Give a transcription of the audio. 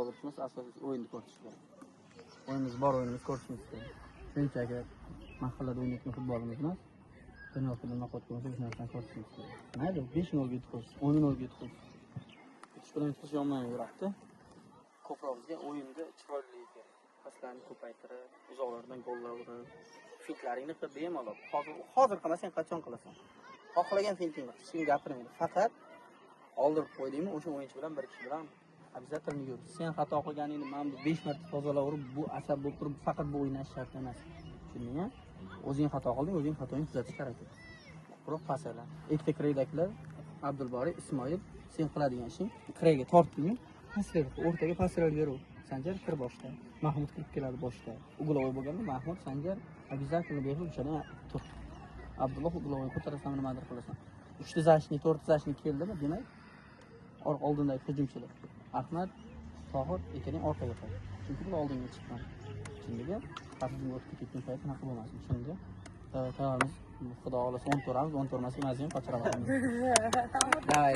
olishimiz asosiy o'yinni ko'rish kerak. O'yinimiz bor, o'yinimiz ko'rishimiz kerak. Shunchaki mahallada o'ynayotgan futbolimiz emas. Dunyo futbolini qo'yib o'sha narsani ko'rishimiz kerak. Mayli 5-0 yutqazish, 10-0 yutqazish. Yutish bilan yutqizish yomon yuribdi. Ko'proq bizga o'yinda chiroyli kerak. Paslarni ko'paytirib, uzoqlardan gollar urib, fintlaringni qilib bemalol. Hozir qilmasang qachon qilasan? Xohlagan finting bor. Hech kim gapirmaydi. Faqat oldirib qo'ydingmi, o'sha o'yinchi bilan bir kishi bilan обязательно yur. Sen xato qilganingni men bu 5 marta tozalaverib, bu asab bo'lib turib, faqat bu o'ynash shart emas. Tushundingmi? O'zing xato qilding, o'zing xatoingni tuzatish kerak. Biroq pasalar. Ikkita kredaklar Abdulbori, Ismoil, sen qiladigan ishing krega tortdingmi? Paslar, o'rtaga paslar berib. Sanjar kir boshda. Mahmud kirib keladi boshda. Uglovoy bo'lganda Mahmud Sanjar обязательно berib o'shada tur. Abdulloh uglovoy ko'tarasan, nimadir qilasan. 3 zashni, 4 zashni keldimi, demak, oldindagi hujumchilar. Ahmad, Tohir ikkining orqaga qo'ydi. Chunki ular oldinga chiqqan. Shunga hujumga o'tib ketgan payt naql bo'lmasin. Shunga tayyormiz. Xudo xolasa 10 turamiz, 10 turmasak mazin qochiraveramiz. Davay.